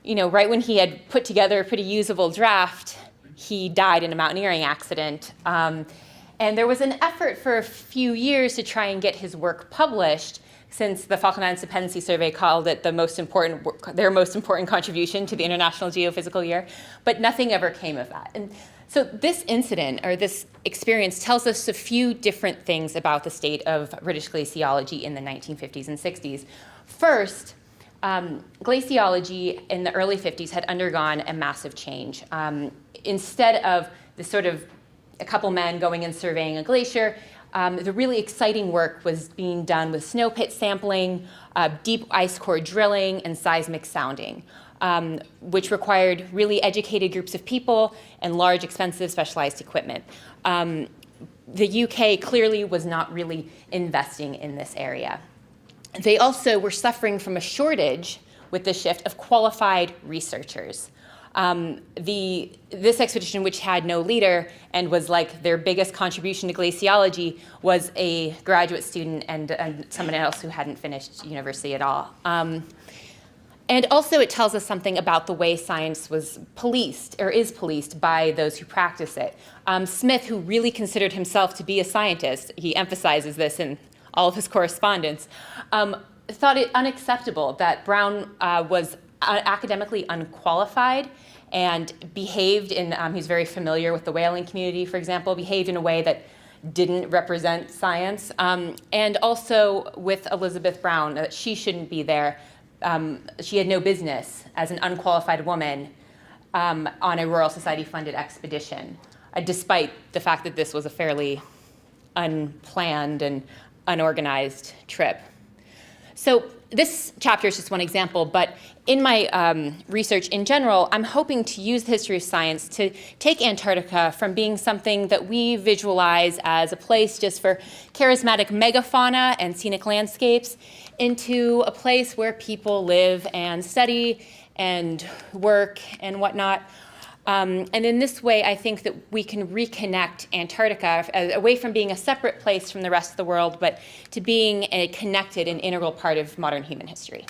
right when he had put together a pretty usable draft, he died in a mountaineering accident. And there was an effort for a few years to try and get his work published, since the Falkland Islands Dependency Survey called it their most important contribution to the International Geophysical Year, but nothing ever came of that. And so this incident, or this experience, tells us a few different things about the state of British glaciology in the 1950s and 60s. First, glaciology in the early 50s had undergone a massive change. Instead of the sort of a couple men going and surveying a glacier, the really exciting work was being done with snow pit sampling, deep ice core drilling, and seismic sounding, which required really educated groups of people and large, expensive, specialized equipment. The UK clearly was not really investing in this area. They also were suffering from a shortage with the shift of qualified researchers. This expedition, which had no leader and was like their biggest contribution to glaciology, was a graduate student and someone else who hadn't finished university at all. And also it tells us something about the way science was policed, or is policed, by those who practice it. Smith, who really considered himself to be a scientist, he emphasizes this in all of his correspondence, thought it unacceptable that Brown was academically unqualified and behaved in, he's very familiar with the whaling community, for example, behaved in a way that didn't represent science. And also with Elizabeth Brown, that she shouldn't be there. She had no business as an unqualified woman on a Royal Society-funded expedition, despite the fact that this was a fairly unplanned and unorganized trip. So this chapter is just one example, but in my research in general, I'm hoping to use the history of science to take Antarctica from being something that we visualize as a place just for charismatic megafauna and scenic landscapes into a place where people live and study and work and whatnot. And in this way, I think that we can reconnect Antarctica away from being a separate place from the rest of the world, but to being a connected and integral part of modern human history.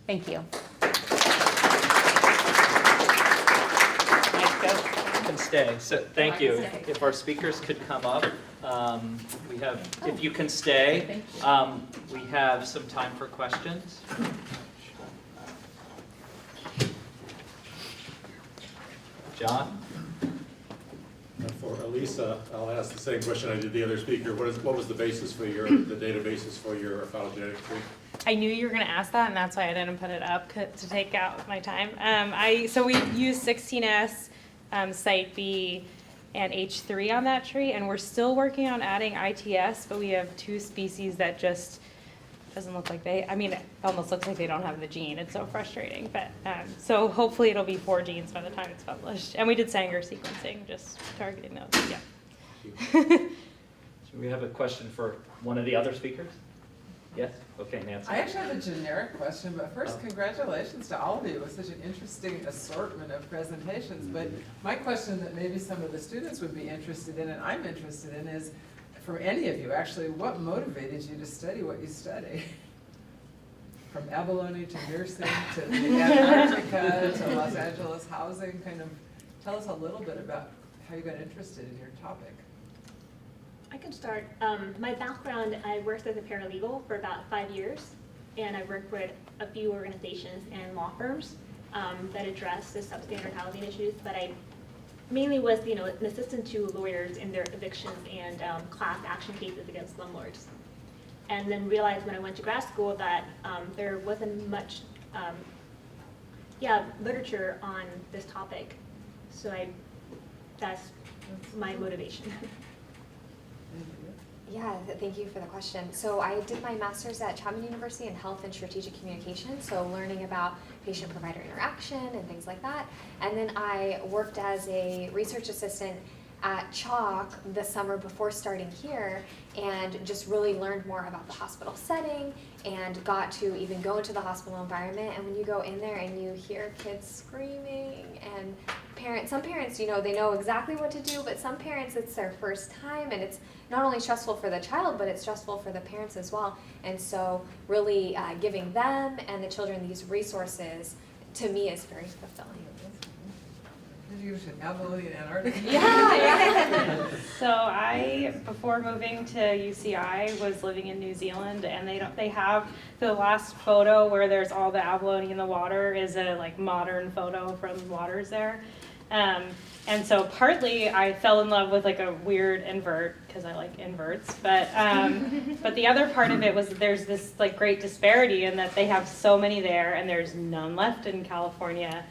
Thank you. You can stay. So thank you. If our speakers could come up, we have. If you can stay, we have some time for questions. John? For Alyssa, I'll ask the same question I did the other speaker. What was the basis for the databases for your phylogenetic tree? I knew you were going to ask that, and that's why I didn't put it up to take out my time. So we used 16S, Site B, and H3 on that tree, and we're still working on adding ITS, but we have 2 species that just doesn't look like it almost looks like they don't have the gene. It's so frustrating. But so hopefully it'll be 4 genes by the time it's published. And we did Sanger sequencing, just targeting those. Yeah. So we have a question for one of the other speakers? Yes? Okay, Nancy. I actually have a generic question, but first, congratulations to all of you with such an interesting assortment of presentations. But my question that maybe some of the students would be interested in, and I'm interested in, is from any of you, actually, what motivated you to study what you study? From Abalone to nursing to Antarctica to Los Angeles housing, kind of tell us a little bit about how you got interested in your topic. I can start. My background, I worked as a paralegal for about 5 years, and I worked with a few organizations and law firms that address the substandard housing issues, but I mainly was, an assistant to lawyers in their evictions and class action cases against slumlords. And then realized when I went to grad school that there wasn't much, literature on this topic. So that's my motivation. Yeah, thank you for the question. So I did my master's at Chapman University in Health and Strategic Communication, so learning about patient-provider interaction and things like that. And then I worked as a research assistant at Chalk the summer before starting here, and just really learned more about the hospital setting and got to even go into the hospital environment. And when you go in there and you hear kids screaming and some parents, they know exactly what to do, but some parents, it's their first time, and it's not only stressful for the child, but it's stressful for the parents as well. And so really giving them and the children these resources, to me, is very fulfilling. Did you go to Abalone in Antarctica? Yeah. So I, before moving to UCI, was living in New Zealand, and they have the last photo where there's all the abalone in the water is a modern photo from the waters there. And so partly I fell in love with a weird invert because I like inverts, but the other part of it was there's this great disparity in that they have so many there and there's none left in California,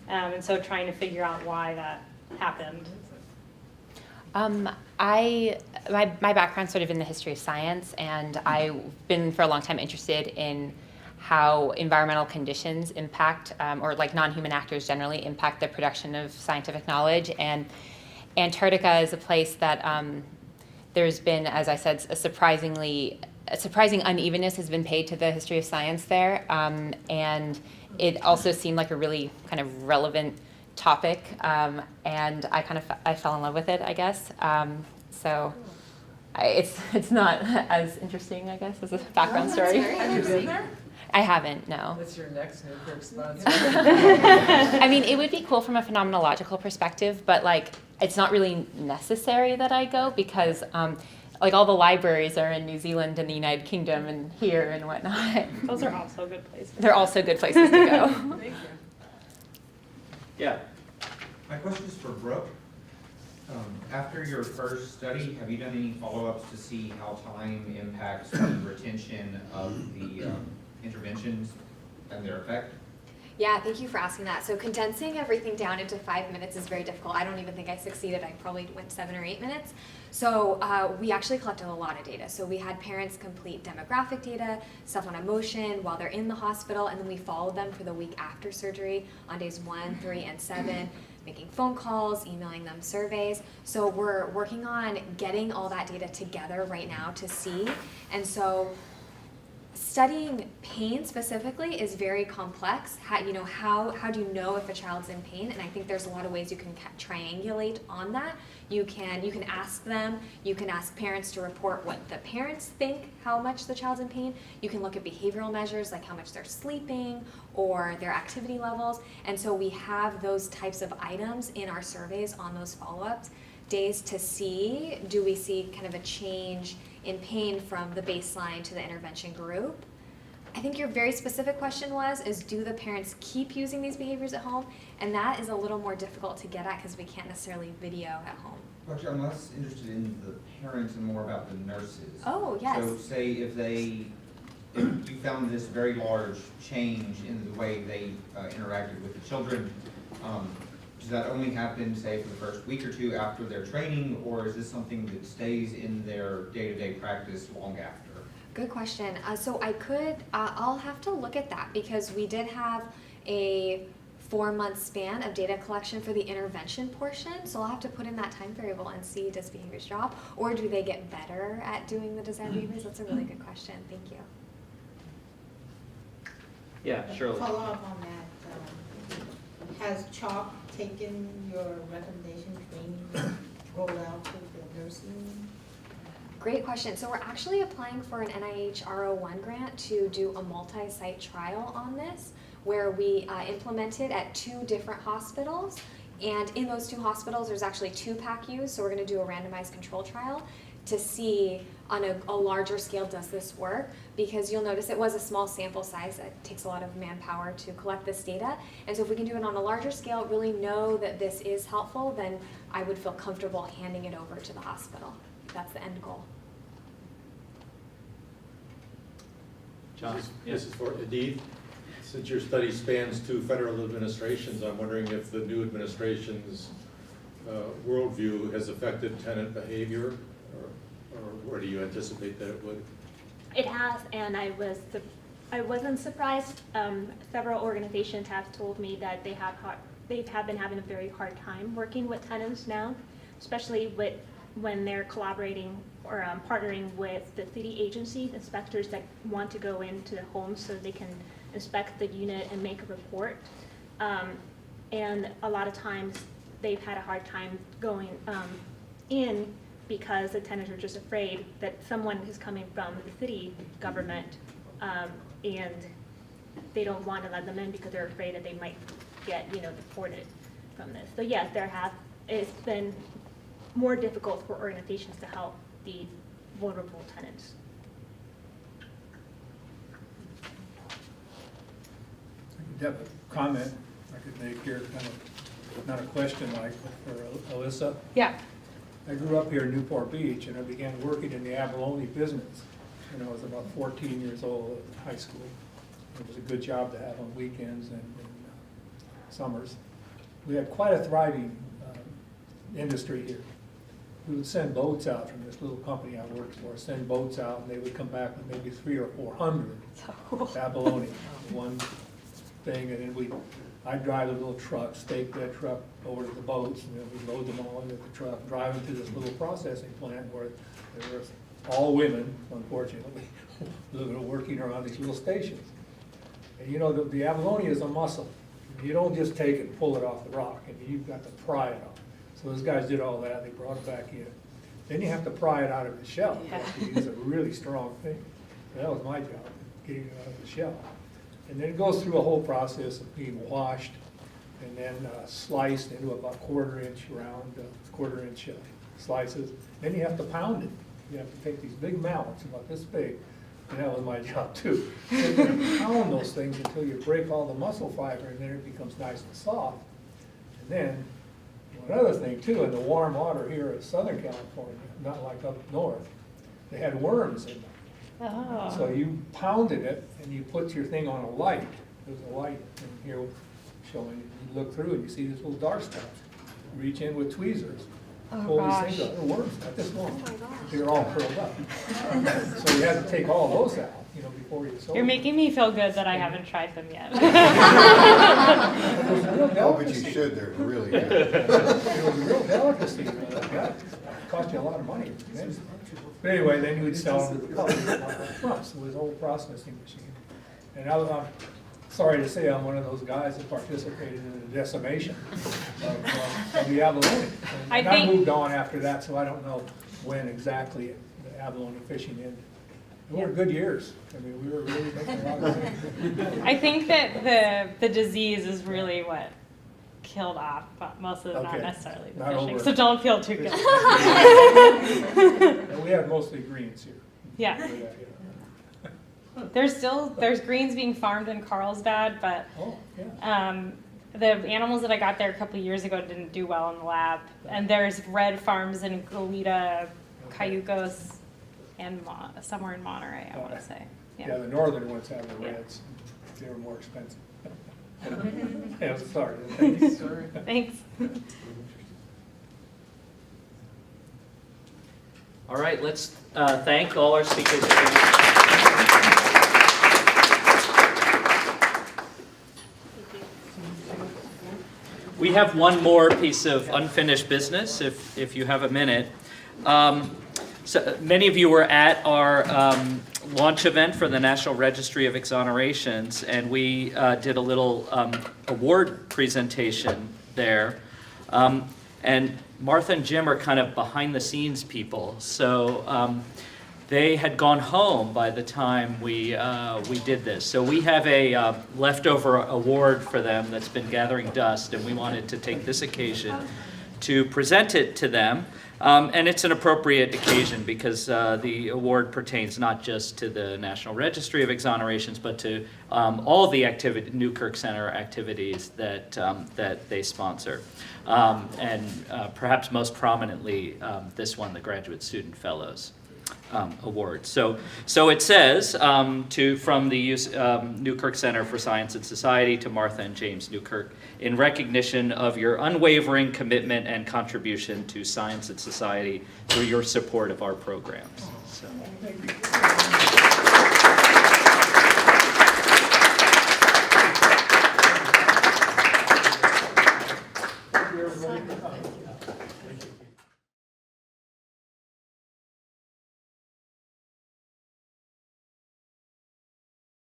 and so trying to figure out why that happened. My background's sort of in the history of science, and I've been for a long time interested in how environmental conditions impact, or non-human actors generally impact the production of scientific knowledge. And Antarctica is a place that there's been, as I said, a surprising unevenness has been paid to the history of science there. And it also seemed like a really kind of relevant topic, and I fell in love with it, I guess. It's not as interesting, I guess, as a background story. Have you been there? I haven't, no. What's your next Newkirk sponsor? I mean, it would be cool from a phenomenological perspective, but like, it's not really necessary that I go because like all the libraries are in New Zealand and the United Kingdom and here and whatnot. Those are also good places. They're also good places to go. Thank you. Yeah. My question is for Brooke. After your first study, have you done any follow-ups to see how time impacts the retention of the interventions and their effect? Yeah, thank you for asking that. So condensing everything down into 5 minutes is very difficult. I don't even think I succeeded. I probably went 7 or 8 minutes. So we actually collected a lot of data. So we had parents complete demographic data, stuff on emotion while they're in the hospital, and then we followed them for the week after surgery on days 1, 3, and 7, making phone calls, emailing them surveys. So we're working on getting all that data together right now to see. And so studying pain specifically is very complex. How do you know if a child's in pain? And I think there's a lot of ways you can triangulate on that. You can ask them, you can ask parents to report what the parents think, how much the child's in pain. You can look at behavioral measures like how much they're sleeping or their activity levels. And so we have those types of items in our surveys on those follow-ups days to see, do we see kind of a change in pain from the baseline to the intervention group? I think your very specific question is do the parents keep using these behaviors at home? And that is a little more difficult to get at because we can't necessarily video at home. Actually, I'm less interested in the parents and more about the nurses. Oh, yes. So say if you found this very large change in the way they interacted with the children, does that only happen, say, for the first week or two after their training, or is this something that stays in their day-to-day practice long after? Good question. So I'll have to look at that because we did have a 4-month span of data collection for the intervention portion. So I'll have to put in that time variable and see, does behaviors drop or do they get better at doing the desired behaviors? That's a really good question. Thank you. Yeah, Shirley. Follow up on that. Has CHOP taken your recommendation training rolled out to the nursing? Great question. So we're actually applying for an NIH R01 grant to do a multi-site trial on this, where we implement it at 2 different hospitals. And in those 2 hospitals, there's actually 2 PACUs, so we're going to do a randomized control trial to see on a larger scale, does this work? Because you'll notice it was a small sample size. It takes a lot of manpower to collect this data. And so if we can do it on a larger scale, really know that this is helpful, then I would feel comfortable handing it over to the hospital. That's the end goal. John? This is for Edith. Since your study spans 2 federal administrations, I'm wondering if the new administration's worldview has affected tenant behavior, or where do you anticipate that it would? It has, and I wasn't surprised. Several organizations have told me that they have been having a very hard time working with tenants now, especially when they're collaborating or partnering with the city agencies, inspectors that want to go into the homes so they can inspect the unit and make a report. And a lot of times they've had a hard time going in because the tenants are just afraid that someone is coming from the city government and they don't want to let them in because they're afraid that they might get deported from this. So yes, it's been more difficult for organizations to help the vulnerable tenants. I could have a comment I could make here, kind of, not a question like, but for Alyssa. Yeah. I grew up here in Newport Beach and I began working in the Abalone business when I was about 14 years old at high school. It was a good job to have on weekends and summers. We had quite a thriving industry here. We would send boats out from this little company I worked for, send boats out, and they would come back with maybe 300 or 400 abalone, one thing, and then I'd drive a little truck, stake that truck over to the boats, and then we'd load them all into the truck, drive them to this little processing plant where there was all women, unfortunately, working around these little stations. And the abalone is a muscle. You don't just take it and pull it off the rock, and you've got to pry it off. So those guys did all that, they brought it back in. Then you have to pry it out of the shell. You have to use a really strong thing. So that was my job, getting it out of the shell. And then it goes through a whole process of being washed and then sliced into about quarter-inch round, quarter-inch slices. Then you have to pound it. You have to take these big mallets, about this big, and that was my job too. You're going to pound those things until you break all the muscle fiber, and then it becomes nice and soft. And then, one other thing too, in the warm water here in Southern California, not like up north, they had worms in them. Oh. So you pounded it, and you put your thing on a light. There's a light in here showing, you look through and you see this little dark stuff. Reach in with tweezers. Oh, pull gosh. these things out. They're worms, not this long. Oh my gosh. They're all curled up. So you had to take all those out, before you sold You're them. making me feel good that I haven't tried them yet. Oh, but you should, they're really good. It was a real delicacy. Yeah, it cost you a lot of money. But anyway, then you would sell them to the colors. So it was a whole processing machine. And I'm sorry to say, I'm one of those guys that participated in the decimation of the abalone. And I moved on after that, so I don't know when exactly the abalone fishing ended. They were good years. I mean, we were really making a lot of money. I think that the disease is really what killed off most of them, not Okay. necessarily the Not fishing. over. So don't feel too good. And we have mostly greens here. Yeah. There's greens being farmed in Carlsbad, but Oh, yeah. the animals that I got there a couple of years ago didn't do well in the lab. And there's red farms in Goleta, Cayucos, and somewhere in Monterey, I want to say. Yeah, the northern ones have the reds. They were more expensive. Yeah, sorry. Thanks. Thanks. All right, let's thank all our speakers. We have one more piece of unfinished business, if you have a minute. So many of you were at our launch event for the National Registry of Exonerations, and we did a little award presentation there. And Martha and Jim are kind of behind-the-scenes people, so they had gone home by the time we did this. So we have a leftover award for them that's been gathering dust, and we wanted to take this occasion to present it to them. And it's an appropriate occasion because the award pertains not just to the National Registry of Exonerations, but to all the Newkirk Center activities that they sponsor. And perhaps most prominently, this one, the Graduate Student Fellows Award. So it says, from the Newkirk Center for Science and Society to Martha and James Newkirk, in recognition of your unwavering commitment and contribution to science and society through your support of our programs. So.